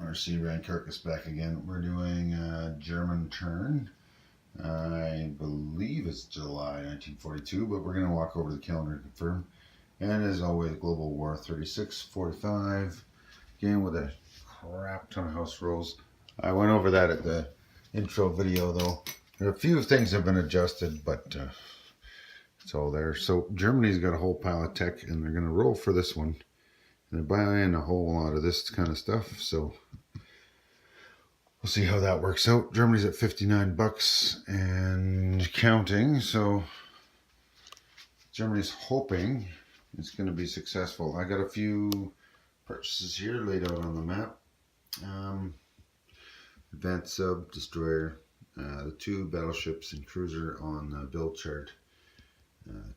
RC Rankirkus back again. We're doing a German turn. I believe it's July 1942, but we're going to walk over the calendar to confirm. And as always, Global War 3645. Again with a crap ton of house rules. I went over that at the intro video though. There are a few things have been adjusted, but it's all there. So Germany's got a whole pile of tech and they're going to roll for this one. And they're buying a whole lot of this kind of stuff. So we'll see how that works out. Germany's at 59 bucks and counting. So Germany's hoping it's going to be successful. I got a few purchases here laid out on the map. Advanced sub, destroyer, the 2 battleships and cruiser on the build chart,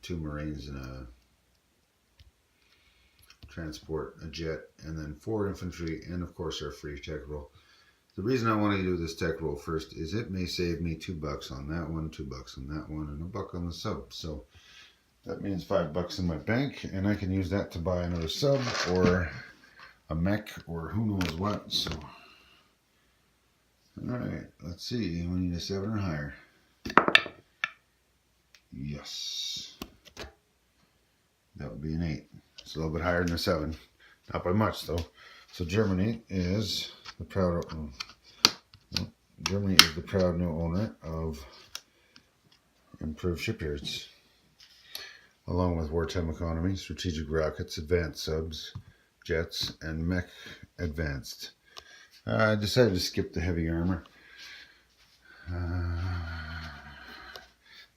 2 marines and a transport, a jet, and then 4 infantry, and of course our free tech roll. The reason I want to do this tech roll first is it may save me $2 on that one, $2 on that one, and $1 on the sub. So that means $5 in my bank, and I can use that to buy another sub or a mech or who knows what. So, all right, let's see. We need a 7 or higher. Yes, that would be an 8. It's a little bit higher than a 7, not by much though. So Germany is the proud new owner of improved shipyards, along with wartime economy, strategic rockets, advanced subs, jets, and mech advanced. I decided to skip the heavy armor.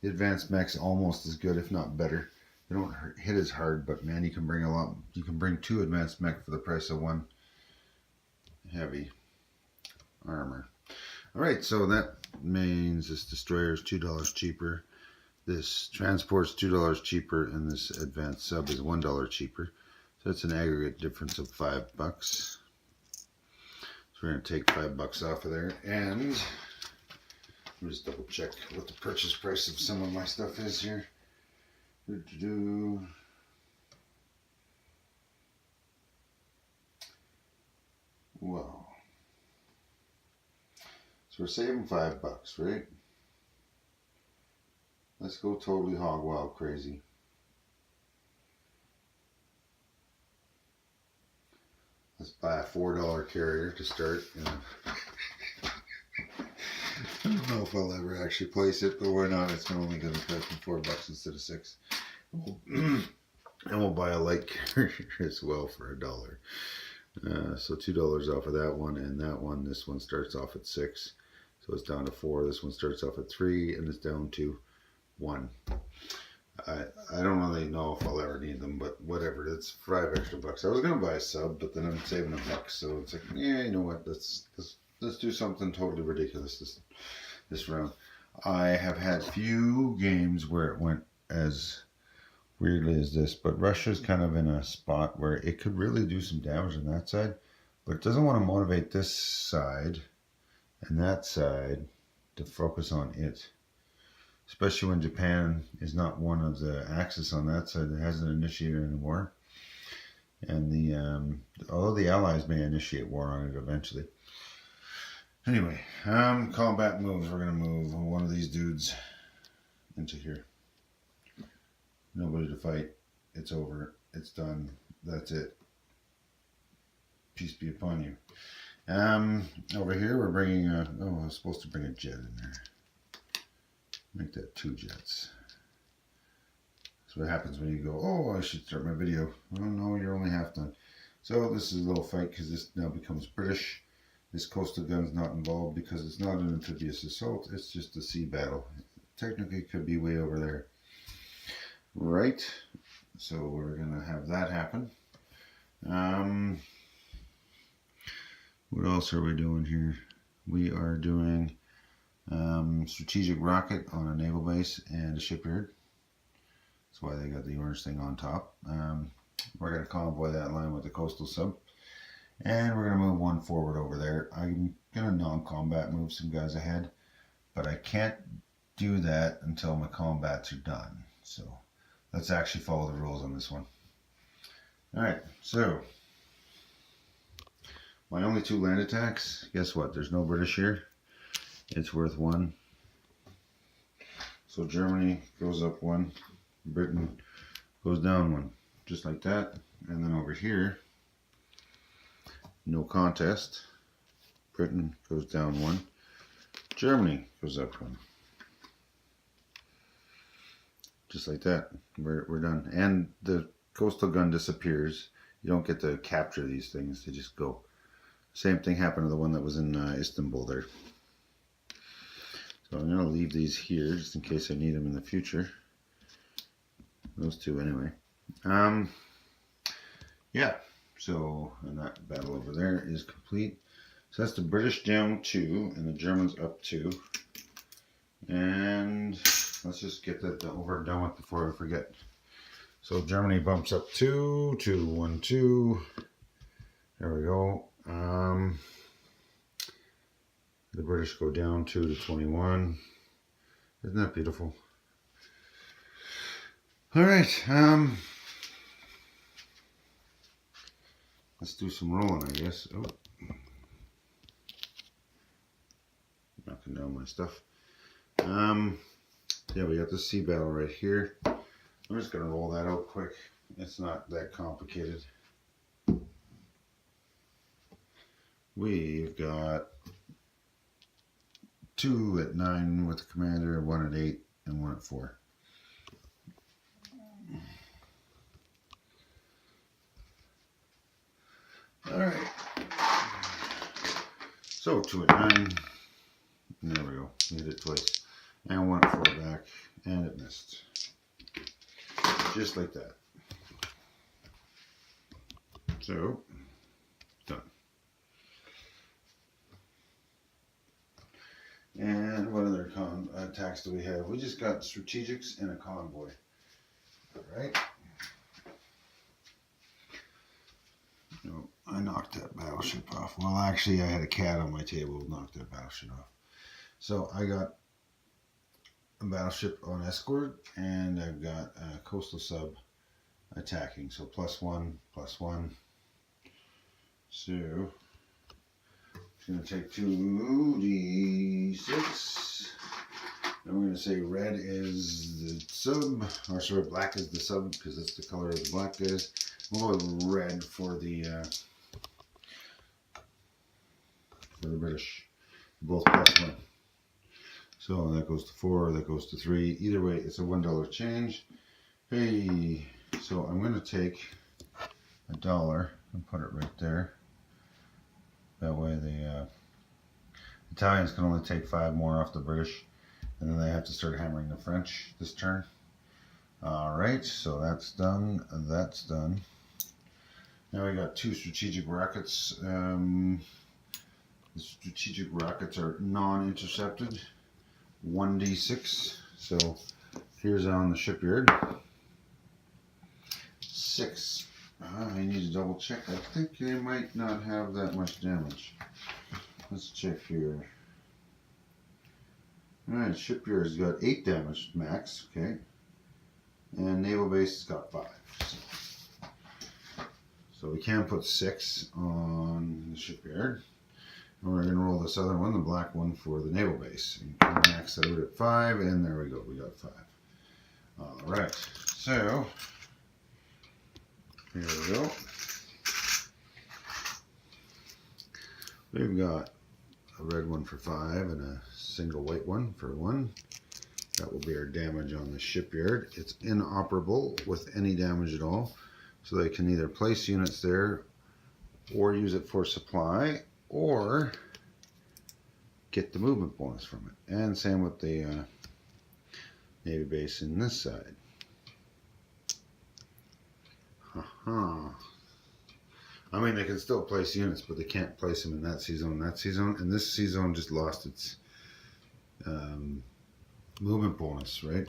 The advanced mech's almost as good, if not better. They don't hit as hard, but man, you can bring a lot. You can bring 2 advanced mech for the price of 1 heavy armor. All right, so that means this destroyer is $2 cheaper. This transport's $2 cheaper, and this advanced sub is $1 cheaper. So that's an aggregate difference of $5. So we're going to take $5 off of there, and let me just double check what the purchase price of some of my stuff is here. Well, so we're saving $5, right? Let's go totally hog wild crazy. Let's buy a $4 carrier to start. I don't know if I'll ever actually place it, but why not? It's only going to cost me $4 instead of $6. And we'll buy a light carrier as well for $1. So $2 off of that one, and that one. This one starts off at 6, so it's down to 4. This one starts off at 3, and it's down to 1. I don't really know if I'll ever need them, but whatever. It's $5 extra. I was gonna buy a sub, but then I'm saving $1, so it's like, yeah, you know what? Let's do something totally ridiculous this round. I have had few games where it went as weirdly as this, but Russia's kind of in a spot where it could really do some damage on that side, but it doesn't want to motivate this side and that side to focus on it. Especially when Japan is not one of the axis on that side that hasn't initiated any war. And although the Allies may initiate war on it eventually. Anyway, combat moves. We're going to move one of these dudes into here. Nobody to fight. It's over. It's done. That's it. Peace be upon you. Over here we're bringing I was supposed to bring a jet in there. Make that 2 jets. That's what happens when you go, oh, I should start my video. Oh no, you're only half done. So this is a little fight because this now becomes British. This coastal gun's not involved because it's not an amphibious assault. It's just a sea battle. Technically it could be way over there. Right. So we're going to have that happen. What else are we doing here? We are doing strategic rocket on a naval base and a shipyard. That's why they got the orange thing on top. We're going to convoy that line with the coastal sub, and we're going to move 1 forward over there. I'm going to non-combat move some guys ahead, but I can't do that until my combats are done. So let's actually follow the rules on this one. All right, so My only 2 land attacks, guess what? There's no British here. It's worth 1. So Germany goes up 1. Britain goes down 1. Just like that. And then over here, no contest. Britain goes down 1. Germany goes up 1. Just like that. We're done. And the coastal gun disappears. You don't get to capture these things. They just go. Same thing happened to the one that was in Istanbul there. So I'm going to leave these here just in case I need them in the future. Those 2 anyway. Yeah. So, and that battle over there is complete. So that's the British down 2 and the Germans up 2. And let's just get that over and done with before I forget. So Germany bumps up 2, 2, 1, 2. There we go. The British go down 2 to 21. Isn't that beautiful? All right. Let's do some rolling, I guess. Oh, knocking down my stuff. Yeah, we got the sea battle right here. I'm just gonna roll that out quick. It's not that complicated. We've got 2 at 9 with the commander, 1 at 8, and 1 at 4. All right. So 2 at 9. And there we go. We hit it twice. And 1 at 4 back. And it missed. Just like that. So, done. And what other attacks do we have? We just got strategics and a convoy. All right. No, I knocked that battleship off. Well, actually, I had a cat on my table who knocked that battleship off. So I got a battleship on escort, and I've got a coastal sub attacking. So +1, +1. So it's going to take 2d6. And we're going to say red is the sub, or sorry, black is the sub because that's the color of the black guys. We'll go with red for the British. Both +1. So that goes to 4, that goes to 3. Either way, it's a $1 change. Hey, so I'm going to take $1 and put it right there. That way the Italians can only take 5 more off the British, and then they have to start hammering the French this turn. Alright, so that's done. That's done. Now we got 2 strategic rockets. The strategic rockets are non-intercepted. 1d6. So here's on the shipyard. 6. I need to double check. I think they might not have that much damage. Let's check here. Alright, shipyard's got 8 damage max. Okay. And naval base has got 5. So we can put 6 on the shipyard. And we're going to roll this other one, the black one, for the naval base. And max out at 5, and there we go, we got 5. Alright, so here we go. We've got a red one for 5 and a single white one for 1. That will be our damage on the shipyard. It's inoperable with any damage at all. So they can either place units there or use it for supply or get the movement bonus from it. And same with the Navy base in this side. I mean, they can still place units, but they can't place them in that sea zone, that sea zone. And this sea zone just lost its movement bonus, right?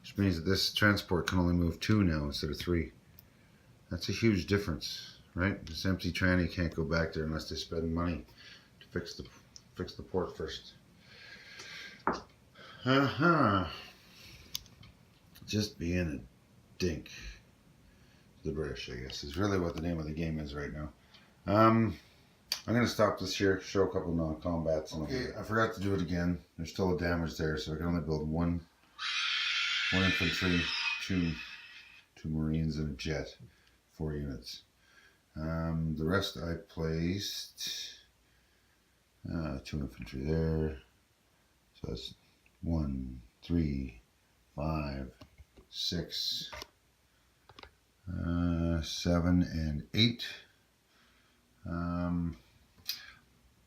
Which means that this transport can only move 2 now instead of 3. That's a huge difference, right? This empty tranny can't go back there unless they spend money to fix the port first. Just being a dink. The British, I guess, is really what the name of the game is right now. I'm going to stop this here, show a couple of non-combats. Okay, I forgot to do it again. There's still a damage there, so I can only build one infantry, two Marines, and a jet. 4 units. The rest I placed 2 infantry there. So that's 1, 3, 5, 6, 7, and 8.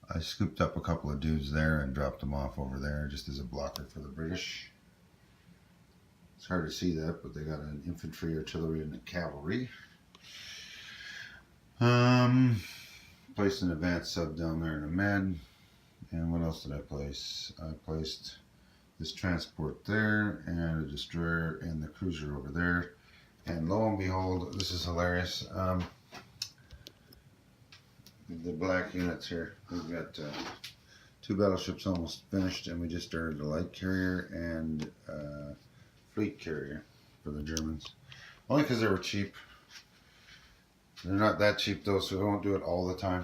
I scooped up a couple of dudes there and dropped them off over there just as a blocker for the British. It's hard to see that, but they got an infantry, artillery, and a cavalry. Placed an advanced sub down there in a med. And what else did I place? I placed this transport there, and a destroyer and the cruiser over there. And lo and behold, this is hilarious. The black units here. We've got 2 battleships almost finished, and we just started a light carrier and fleet carrier for the Germans. Only because they were cheap. They're not that cheap though, so we won't do it all the time.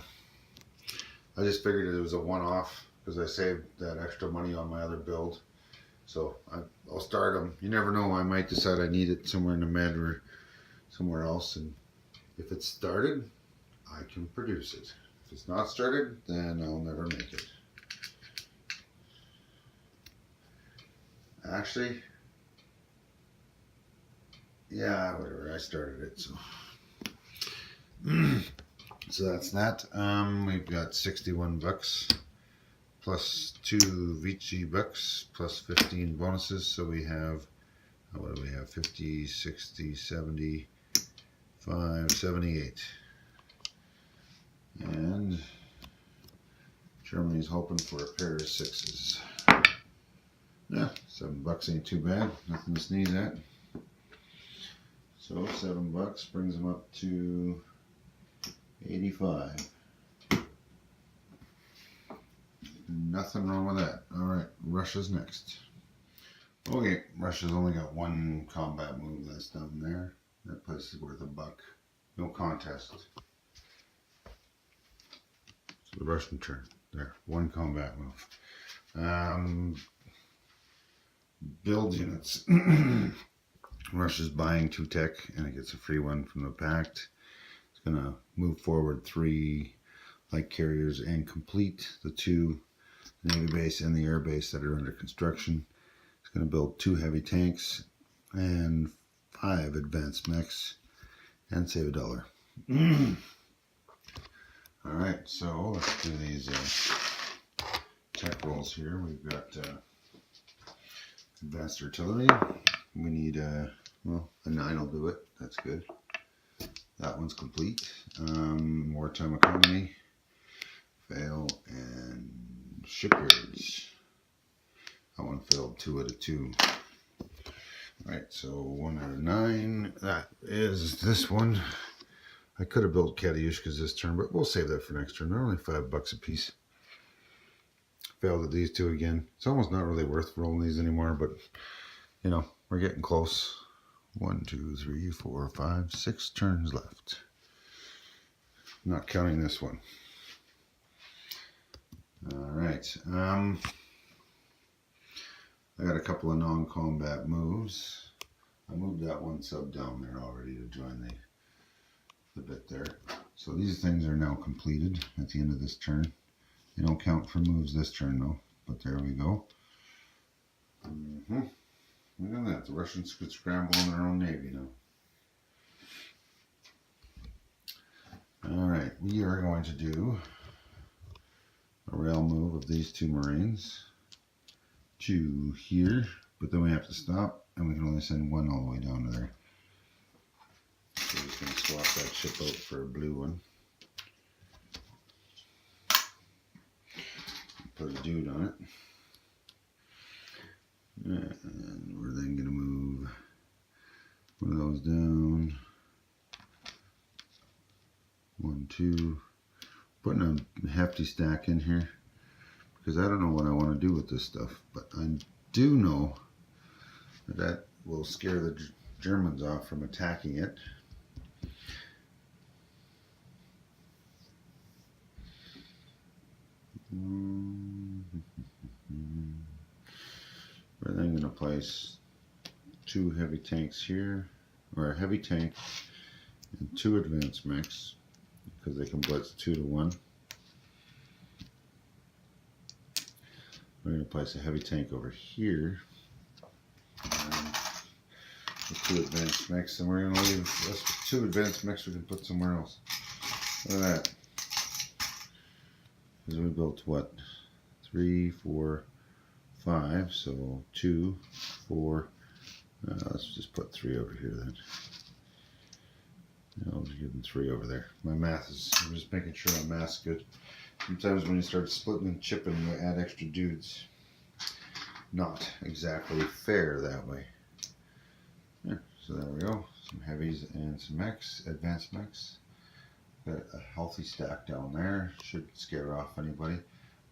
I just figured it was a one-off because I saved that extra money on my other build. So I'll start them. You never know, I might decide I need it somewhere in the med or somewhere else. And if it's started, I can produce it. If it's not started, then I'll never make it. Actually, yeah, whatever, I started it, so. So that's that. We've got 61 bucks plus 2 Vici bucks plus 15 bonuses. So we have, what do we have? 50, 60, 75, 78. And Germany's hoping for a pair of 6s. Yeah, 7 bucks ain't too bad. Nothing to sneeze at. So 7 bucks brings them up to 85. Nothing wrong with that. Alright, Russia's next. Okay, Russia's only got 1 combat move that's down there. That place is worth $1. No contest. So the Russian turn. There, 1 combat move. Build units. Russia's buying 2 tech, and it gets a free 1 from the Pact. Going to move forward 3 light carriers and complete the 2 Navy base and the air base that are under construction. It's going to build 2 heavy tanks and 5 advanced mechs and save $1. Alright, so let's do these tech rolls here. We've got advanced artillery. We need well, a 9 will do it. That's good. That one's complete. Wartime economy, fail, and shipyards. That one failed 2 out of 2. Alright, so 1 out of 9. That is this one. I could have built Katiushkas this turn, but we'll save that for next turn. They're only $5 a piece. Failed at these 2 again. It's almost not really worth rolling these anymore, but you know, we're getting close. 1, 2, 3, 4, 5, 6 turns left. Not counting this one. Alright. I got a couple of non-combat moves. I moved that 1 sub down there already to join the bit there. So these things are now completed at the end of this turn. They don't count for moves this turn though, but there we go. Look at that, the Russians could scramble in their own navy now. Alright, we are going to do a rail move of these 2 Marines to here, but then we have to stop, and we can only send 1 all the way down to there. So we're just going to swap that ship out for a blue one. Put a dude on it. And we're then going to move one of those down. 1, 2. Putting a hefty stack in here because I don't know what I want to do with this stuff, but I do know that will scare the Germans off from attacking it. But I'm going to place 2 heavy tanks here, or a heavy tank and 2 advanced mechs, because they can blitz 2 to 1. We're going to place a heavy tank over here. With 2 advanced mechs, and we're going to leave us with 2 advanced mechs we can put somewhere else. Look at that. Because we built what? 3, 4, 5. So 2, 4. Let's just put 3 over here then. I'll just give them 3 over there. My math is, I'm just making sure my math's good. Sometimes when you start splitting and chipping, you add extra dudes. Not exactly fair that way. Yeah, so there we go. Some heavies and some mechs, advanced mechs. Got a healthy stack down there. Should scare off anybody.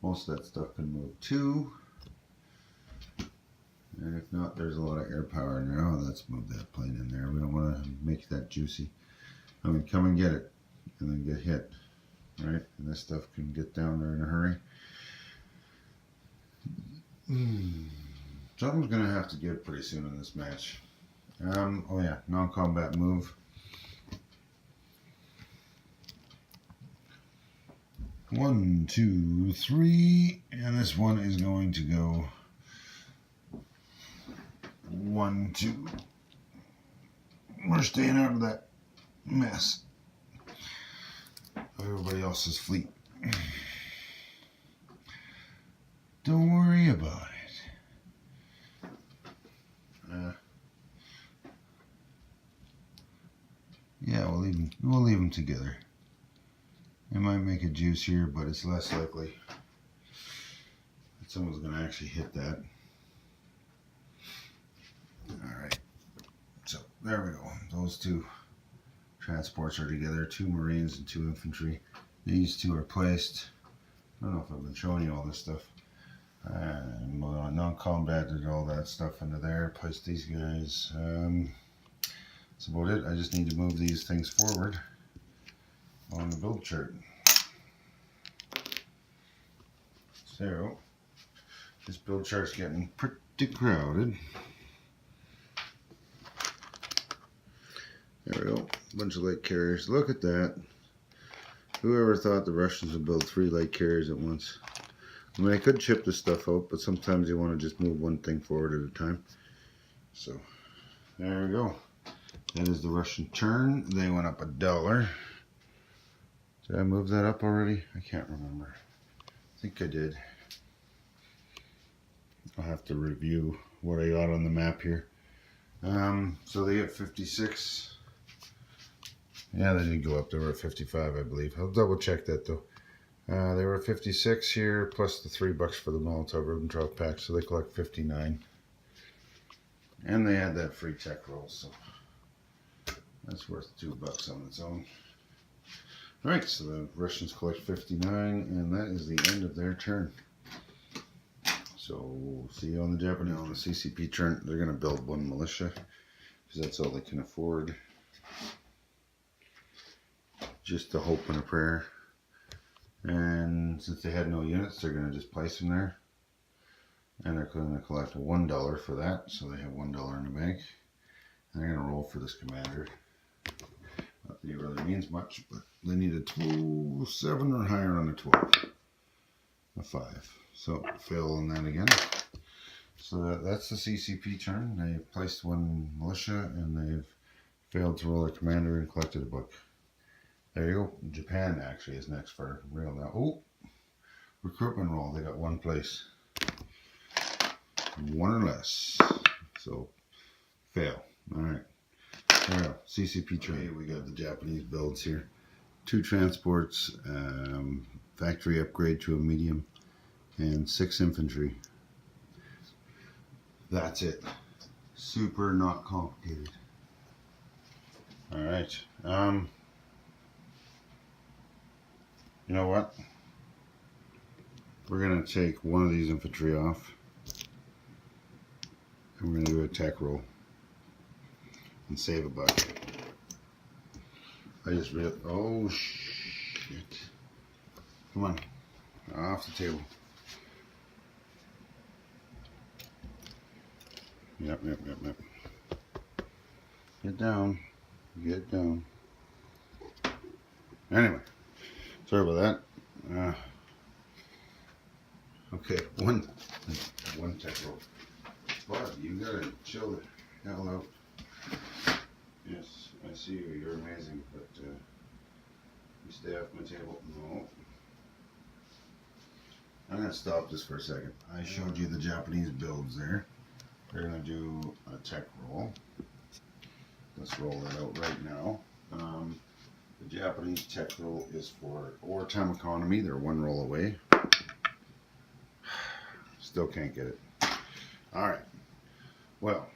Most of that stuff can move too. And if not, there's a lot of air power in there. Oh, let's move that plane in there. We don't want to make that juicy. I mean, come and get it and then get hit. Right? And this stuff can get down there in a hurry. Something's going to have to give pretty soon in this match. Oh yeah, non-combat move. 1, 2, 3, and this one is going to go 1, 2. We're staying out of that mess of everybody else's fleet. Don't worry about it. Yeah, we'll leave them together. It might make a juice here, but it's less likely that someone's going to actually hit that. Alright, so there we go. Those 2 transports are together, 2 Marines and 2 infantry. These 2 are placed. I don't know if I've been showing you all this stuff. Non-combat did all that stuff into there. Placed these guys. That's about it. I just need to move these things forward on the build chart. So, this build chart's getting pretty crowded. There we go. Bunch of light carriers. Look at that. Whoever thought the Russians would build 3 light carriers at once? I mean, I could chip this stuff out, but sometimes you want to just move one thing forward at a time. So, there we go. That is the Russian turn. They went up $1. Did I move that up already? I can't remember. I think I did. I'll have to review what I got on the map here. So they get 56. Yeah, they did go up. They were at 55, I believe. I'll double check that though. They were at 56 here, plus the $3 for the Molotov Ribbentrop pack, so they collect 59. And they had that free tech roll, so that's worth $2 on its own. Alright, so the Russians collect 59, and that is the end of their turn. So, see you on the Japanese. On the CCP turn, they're going to build 1 militia, because that's all they can afford. Just a hope and a prayer. And since they had no units, they're going to just place them there. And they're going to collect $1 for that, so they have $1 in the bank. And they're going to roll for this commander. Not that it really means much, but they need a 7 or higher on a 12. A 5. So, fail on that again. So that's the CCP turn. They placed 1 militia, and they've failed to roll their commander and collected a book. There you go. Japan actually is next for real now. Oh, recruitment roll. They got 1 place. 1 or less. So, fail. Alright. There we go. CCP trade. Okay, we got the Japanese builds here. 2 transports, factory upgrade to a medium, and 6 infantry. That's it. Super not complicated. Alright. You know what? We're going to take 1 of these infantry off. And we're going to do a tech roll. And save $1. I just realized, oh shit. Come on. Off the table. Yep. Get down. Get down. Anyway, sorry about that. Okay, one tech roll. Bud, you gotta chill the hell out. Yes, I see you. You're amazing, but you stay off my table. No. I'm gonna stop this for a second. I showed you the Japanese builds there. We're gonna do a tech roll. Let's roll that out right now. The Japanese tech roll is for wartime economy. They're one roll away. Still can't get it. All right. Well,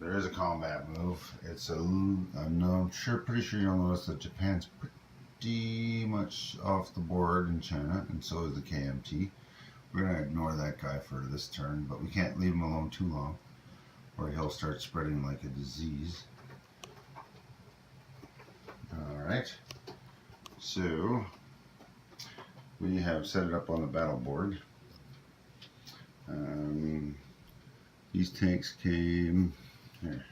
there is a combat move. It's I'm pretty sure you'll notice that Japan's pretty much off the board in China, and so is the KMT. We're gonna ignore that guy for this turn, but we can't leave him alone too long, or he'll start spreading like a disease. All right. So we have set it up on the battle board. These tanks came here.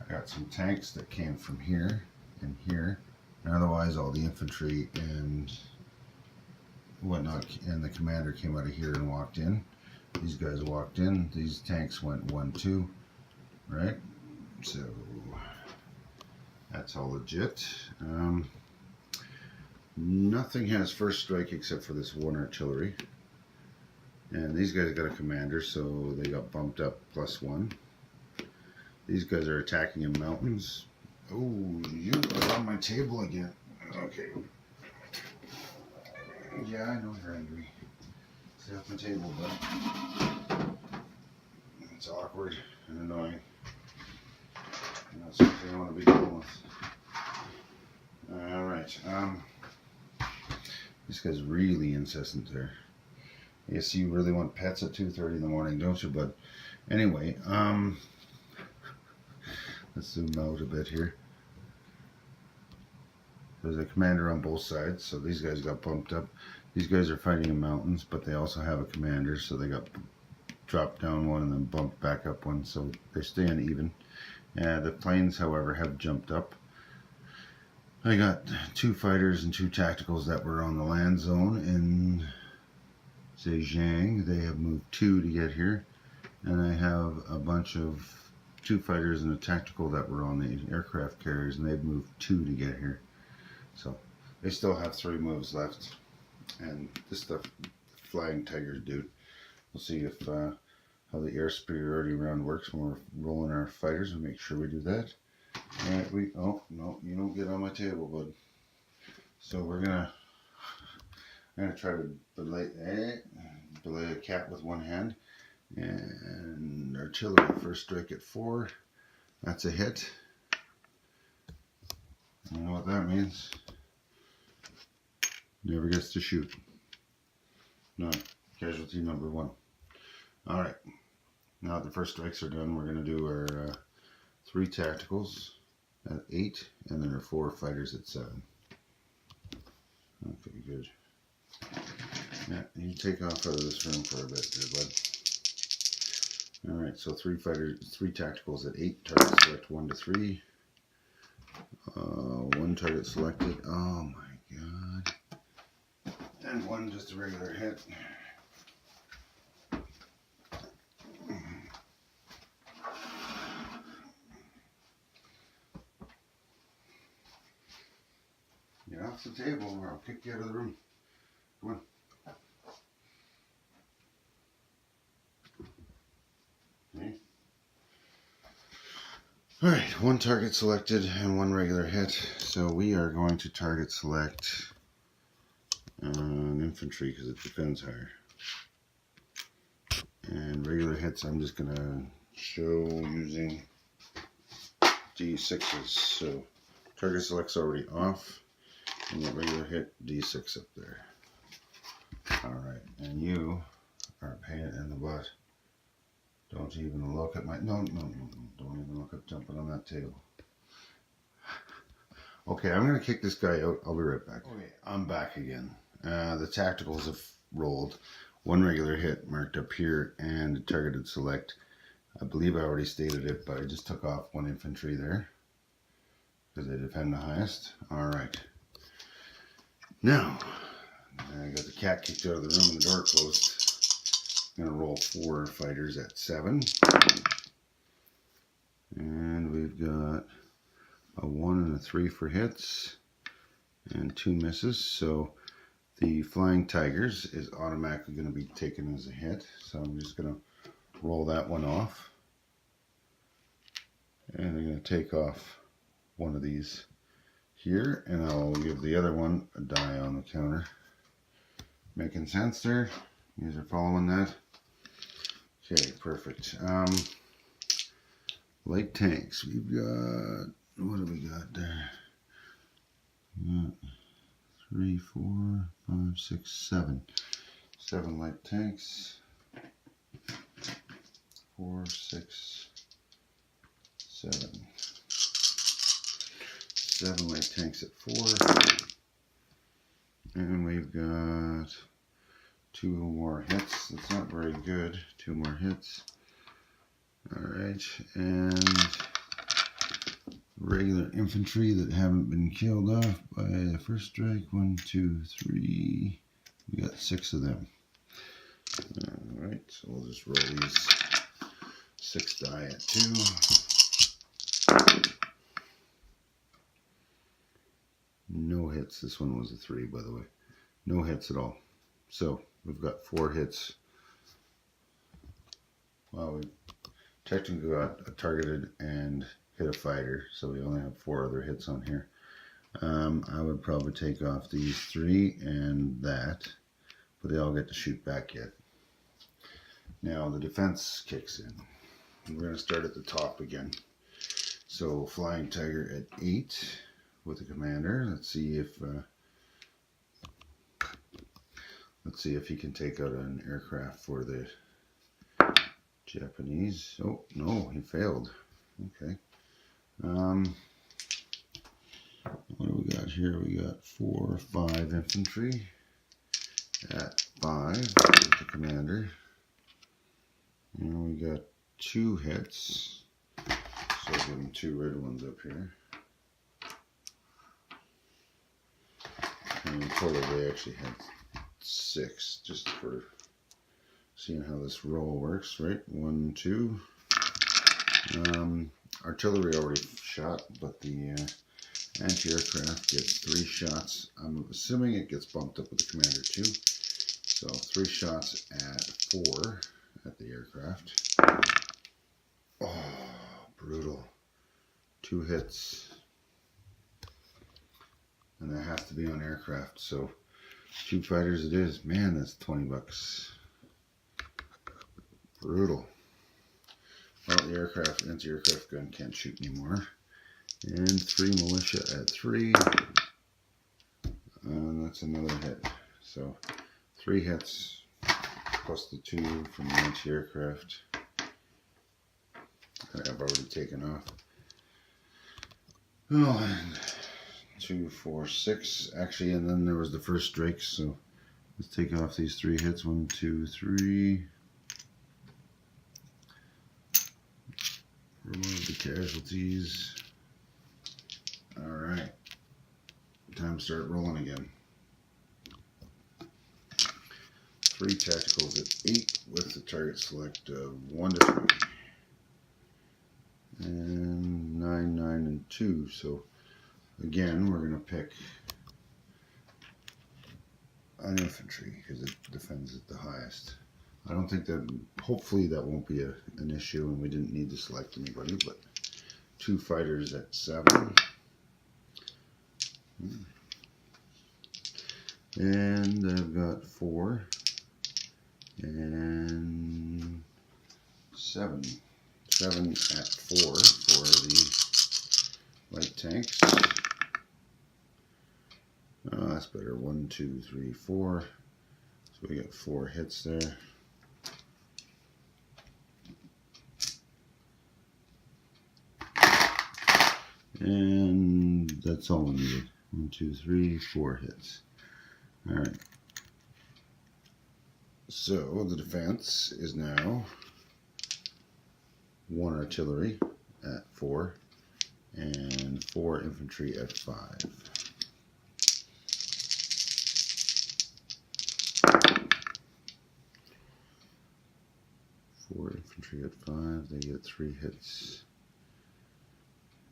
I got some tanks that came from here and here, and otherwise all the infantry and whatnot, and the commander came out of here and walked in. These guys walked in. These tanks went 1-2, right? So that's all legit. Nothing has first strike except for this one artillery. And these guys got a commander, so they got bumped up +1. These guys are attacking in mountains. Oh, you are on my table again. Okay. Yeah, I know you're angry. Stay off my table, bud. It's awkward and annoying. Not something I want to be dealing with. Alright. This guy's really incessant there. Yes, you really want pets at 2:30 in the morning, don't you, bud? Anyway, let's zoom out a bit here. There's a commander on both sides, so these guys got bumped up. These guys are fighting in mountains, but they also have a commander, so they got dropped down one and then bumped back up one, so they stay uneven. The planes, however, have jumped up. I got 2 fighters and 2 tacticals that were on the land zone in Zhejiang. They have moved 2 to get here, and I have a bunch of 2 fighters and a tactical that were on the aircraft carriers, and they've moved 2 to get here. So they still have 3 moves left, and this stuff, flying tigers, dude. We'll see if how the air superiority round works when we're rolling our fighters, and make sure we do that. All right, oh no, you don't get on my table, bud. So I'm gonna try to belay a cat with one hand, and artillery first strike at 4. That's a hit. You know what that means? Never gets to shoot. No, casualty number 1. All right. Now that the first strikes are done, we're gonna do our 3 tacticals at 8, and then our 4 fighters at 7. Okay, good. Yeah, you take off out of this room for a bit there, bud. Alright, so 3 tacticals at 8. Target select 1 to 3. 1 target selected. Oh my god. And 1 just a regular hit. Get off the table or I'll kick you out of the room. Come on. Okay. Alright, 1 target selected and 1 regular hit. So we are going to target select an infantry because it defends higher. And regular hits I'm just going to show using D6s. So target select's already off. And the regular hit D6 up there. Alright, and you are a pain in the butt. Don't even look at my... No. Don't even look at jumping on that table. Okay, I'm going to kick this guy out. I'll be right back. Okay, I'm back again. The tacticals have rolled. One regular hit marked up here and a targeted select. I believe I already stated it, but I just took off one infantry there because they defend the highest. All right. Now, I got the cat kicked out of the room and the door closed. I'm going to roll 4 fighters at 7. And we've got a 1 and a 3 for hits and 2 misses. So the Flying Tigers is automatically going to be taken as a hit. So I'm just going to roll that one off. And I'm going to take off one of these here. And I'll give the other one a die on the counter. Making sense there? You guys are following that? Okay, perfect. Light tanks. We've got, what do we got there? 3, 4, 5, 6, 7. 7 light tanks. 4, 6, 7. 7 light tanks at 4. And we've got 2 more hits. That's not very good. 2 more hits. Alright, and regular infantry that haven't been killed off by the first strike. 1, 2, 3. We got 6 of them. Alright, so we'll just roll these 6 die at 2. No hits. This one was a 3, by the way. No hits at all. So we've got 4 hits. Well, we technically got a targeted and hit a fighter, so we only have 4 other hits on here. I would probably take off these 3 and that, but they all get to shoot back yet. Now the defense kicks in. We're going to start at the top again. So Flying Tiger at 8 with the commander. Let's see if he can take out an aircraft for the Japanese. Oh no, he failed. Okay. What do we got here? We got 4, 5 infantry at 5 with the commander. And we got 2 hits. So I'll give him 2 red ones up here. And in total they actually had 6, just for seeing how this roll works, right? 1, 2. Artillery already shot, but the anti-aircraft gets 3 shots. I'm assuming it gets bumped up with the commander too. So 3 shots at 4 at the aircraft. Oh, brutal. 2 hits. And that has to be on aircraft, so 2 fighters it is. Man, that's 20 bucks. Brutal. Well, the anti-aircraft gun can't shoot anymore. And 3 militia at 3. And that's another hit. So 3 hits plus the 2 from the anti-aircraft that I've already taken off. Oh, and 2, 4, 6. Actually, and then there was the first strike. So let's take off these 3 hits. 1, 2, 3. Remove the casualties. Alright. Time to start rolling again. 3 tacticals at 8 with the target select of 1 to 3. And 9, 9, and 2. So again, we're going to pick an infantry because it defends at the highest. I don't think that, hopefully that won't be an issue and we didn't need to select anybody, but 2 fighters at 7. And I've got 4 and 7. 7 at 4 for the light tanks. Oh, that's better. 1, 2, 3, 4. So we got 4 hits there. And that's all we needed. 1, 2, 3, 4 hits. Alright. So the defense is now 1 artillery at 4 and 4 infantry at 5. Four infantry at 5, they get 3 hits.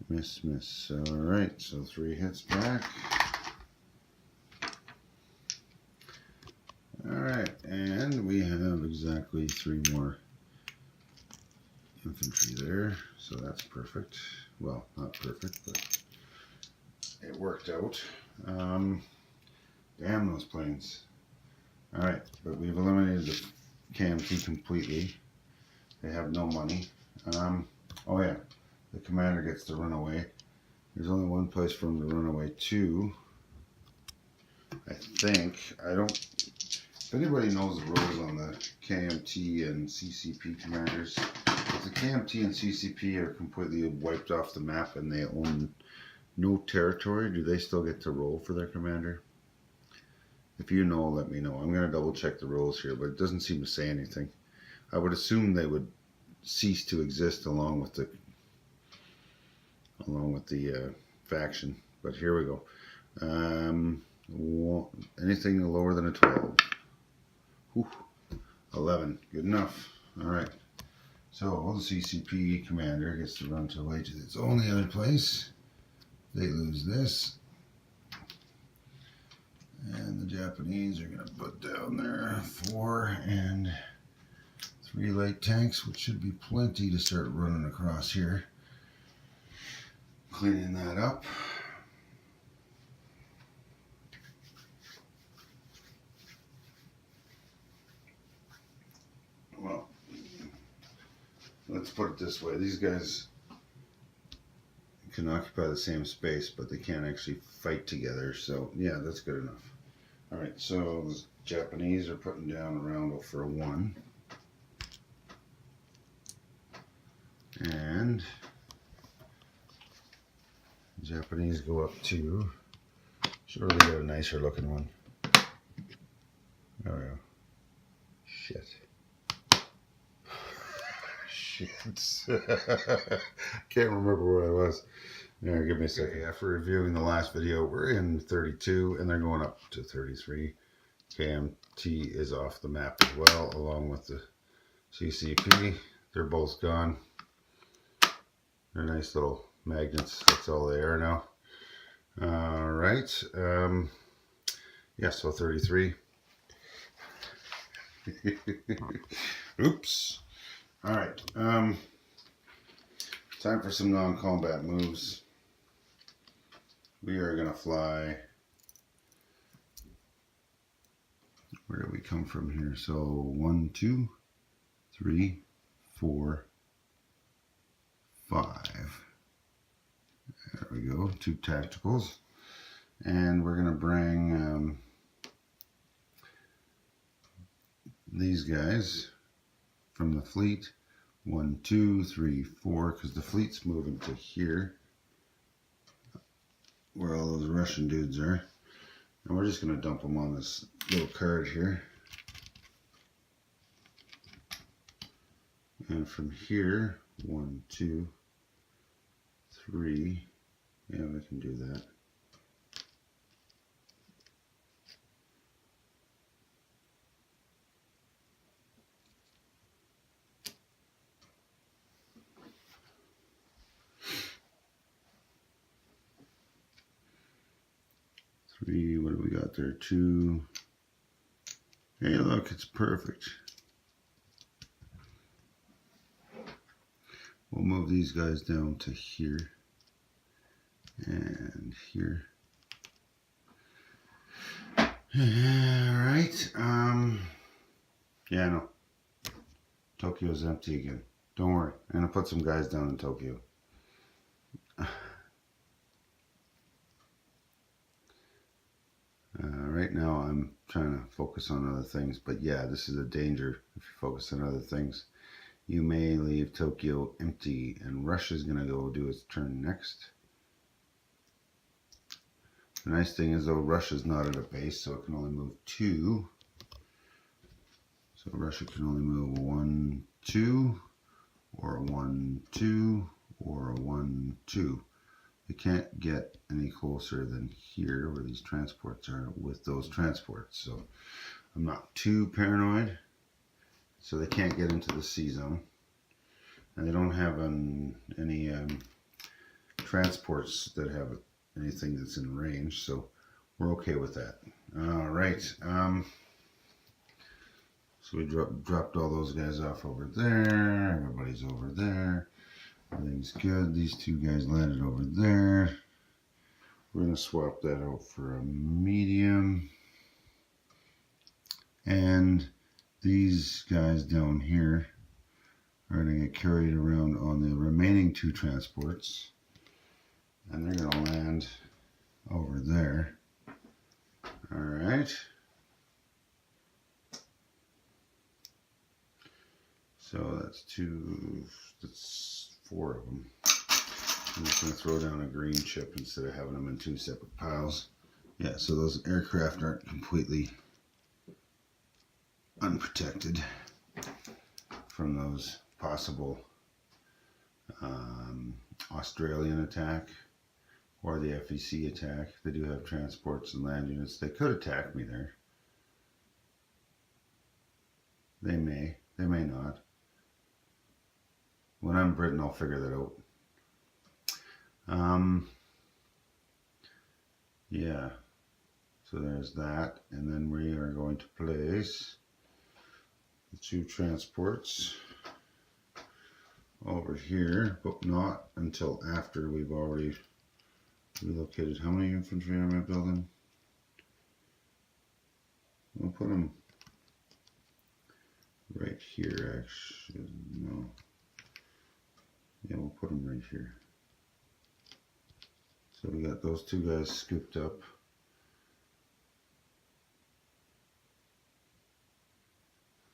Miss, miss. Alright, so 3 hits back. Alright, and we have exactly 3 more infantry there, so that's perfect. Well, not perfect, but it worked out. Damn those planes. Alright, but we've eliminated the KMT completely. They have no money. Oh yeah, the commander gets to run away. There's only one place for him to run away to. I think. If anybody knows the rules on the KMT and CCP commanders, if the KMT and CCP are completely wiped off the map and they own no territory, do they still get to roll for their commander? If you know, let me know. I'm going to double check the rules here, but it doesn't seem to say anything. I would assume they would cease to exist along with the faction. But here we go. Anything lower than a 12. Whew. 11. Good enough. Alright. So the CCP commander gets to run away to its only other place. They lose this. And the Japanese are going to put down their 4 and 3 light tanks, which should be plenty to start running across here. Cleaning that up. Well, let's put it this way. These guys can occupy the same space, but they can't actually fight together. So, yeah, that's good enough. Alright, so the Japanese are putting down a roundel for a 1. And the Japanese go up 2. Sure, we got a nicer looking one. There we go. Shit. Shit. Can't remember where I was. Yeah, give me a second. After reviewing the last video, we're in 32 and they're going up to 33. KMT is off the map as well, along with the CCP. They're both gone. They're nice little magnets. That's all they are now. Alright. Yeah, so 33. Oops. Alright. Time for some non-combat moves. We are going to fly. Where do we come from here? So 1, 2, 3, 4, 5. There we go. 2 tacticals. And we're going to bring these guys from the fleet. 1, 2, 3, 4, because the fleet's moving to here, where all those Russian dudes are. And we're just going to dump them on this little card here. And from here, 1, 2, 3. Yeah, we can do that. Three, what do we got there? 2. Hey, look, it's perfect. We'll move these guys down to here and here. Alright, yeah, no. Tokyo's empty again. Don't worry, I'm gonna put some guys down in Tokyo. Right now I'm trying to focus on other things, but yeah, this is a danger if you focus on other things. You may leave Tokyo empty, and Russia's gonna go do its turn next. The nice thing is though, Russia's not at a base, so it can only move 2. So Russia can only move 1, 2, or 1, 2, or 1, 2. They can't get any closer than here where these transports are with those transports. So I'm not too paranoid. So they can't get into the C zone. And they don't have any transports that have anything that's in range. So we're okay with that. All right. So we dropped all those guys off over there. Everybody's over there. Everything's good. These 2 guys landed over there. We're going to swap that out for a medium. And these guys down here are going to get carried around on the remaining 2 transports. And they're going to land over there. All right. So that's 4 of them. I'm just going to throw down a green chip instead of having them in 2 separate piles. Yeah, so those aircraft aren't completely unprotected from those possible Australian attack or the FEC attack. They do have transports and land units. They could attack me there. They may not. When I'm Britain, I'll figure that out. Yeah, so there's that, and then we are going to place the 2 transports over here, but not until after we've already relocated. How many infantry am I building? We'll put them right here, actually. No. Yeah, we'll put them right here. So we got those 2 guys scooped up.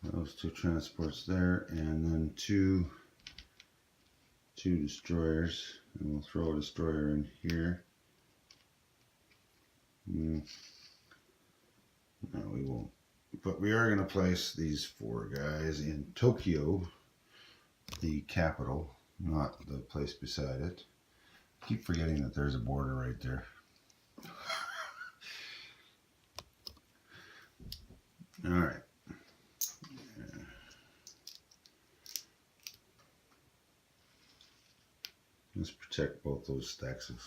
Those 2 transports there, and then two destroyers, and we'll throw a destroyer in here. No, we won't. But we are going to place these 4 guys in Tokyo, the capital, not the place beside it. I keep forgetting that there's a border right there. All right. Let's protect both those stacks of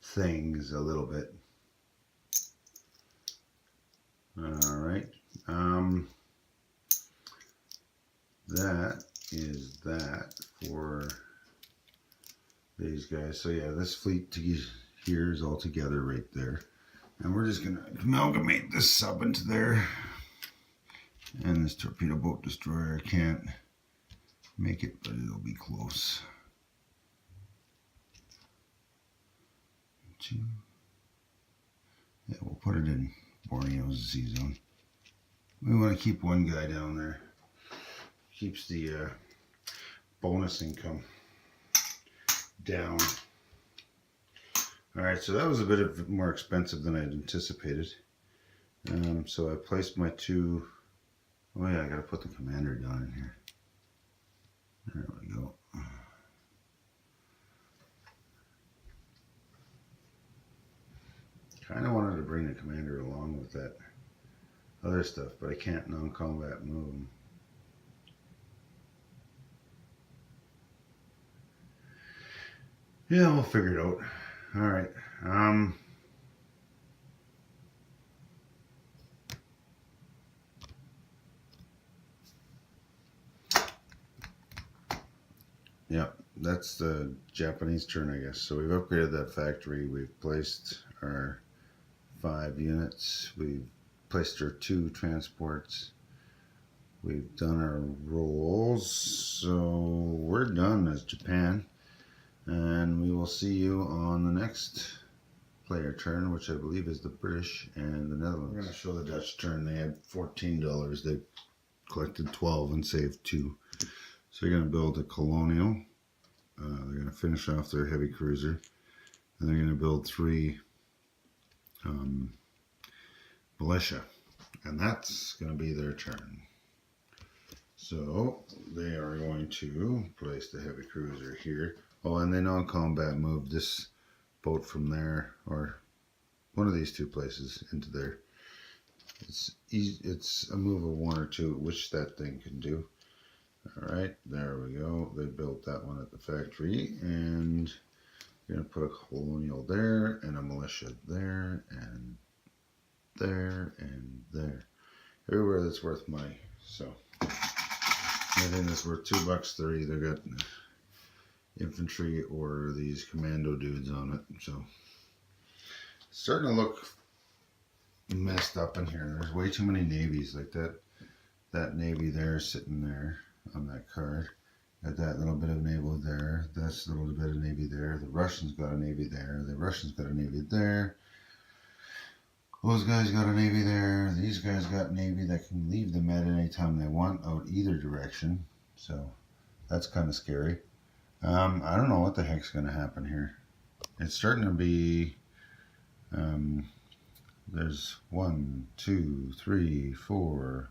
things a little bit. All right. That is that for these guys. So yeah, this fleet here is all together right there. And we're just gonna amalgamate this sub into there. And this torpedo boat destroyer can't make it, but it'll be close. 2. Yeah, we'll put it in Borneo's Z zone. We want to keep 1 guy down there. Keeps the bonus income down. Alright, so that was a bit more expensive than I had anticipated. So I placed my 2. Oh yeah, I gotta put the commander down in here. There we go. Kind of wanted to bring the commander along with that other stuff, but I can't non-combat move him. Yeah, we'll figure it out. All right. Yeah, that's the Japanese turn, I guess. So we've upgraded that factory. We've placed our 5 units. We've placed our 2 transports. We've done our rolls. So we're done as Japan. And we will see you on the next player turn, which I believe is the British and the Netherlands. We're going to show the Dutch turn. They had $14. They collected 12 and saved 2. So they're going to build a colonial. They're going to finish off their heavy cruiser. And they're going to build 3 militia, and that's going to be their turn. So they are going to place the heavy cruiser here. Oh, and they non-combat moved this boat from there, or one of these two places, into there. It's easy, it's a move of one or two, which that thing can do. All right, there we go. They built that one at the factory, and you're gonna put a colonial there, and a militia there, and there, and there. Everywhere that's worth money. So anything that's worth $2, they're either got infantry or these commando dudes on it. So it's starting to look messed up in here. There's way too many navies like that. That navy there sitting there on that card. Got that little bit of naval there. That's a little bit of navy there. The Russians got a navy there. The Russians got a navy there. Those guys got a navy there. These guys got navy that can leave them at any time they want out either direction. So that's kind of scary. I don't know what the heck's going to happen here. It's starting to be... there's 1, 2, 3, 4,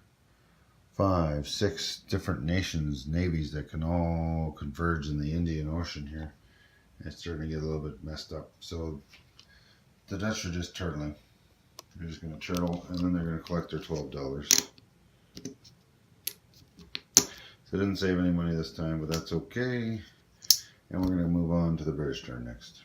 5, 6 different nations, navies that can all converge in the Indian Ocean here. It's starting to get a little bit messed up. So the Dutch are just turtling. They're just going to turtle, and then they're going to collect their $12. So they didn't save any money this time, but that's okay. And we're going to move on to the British turn next.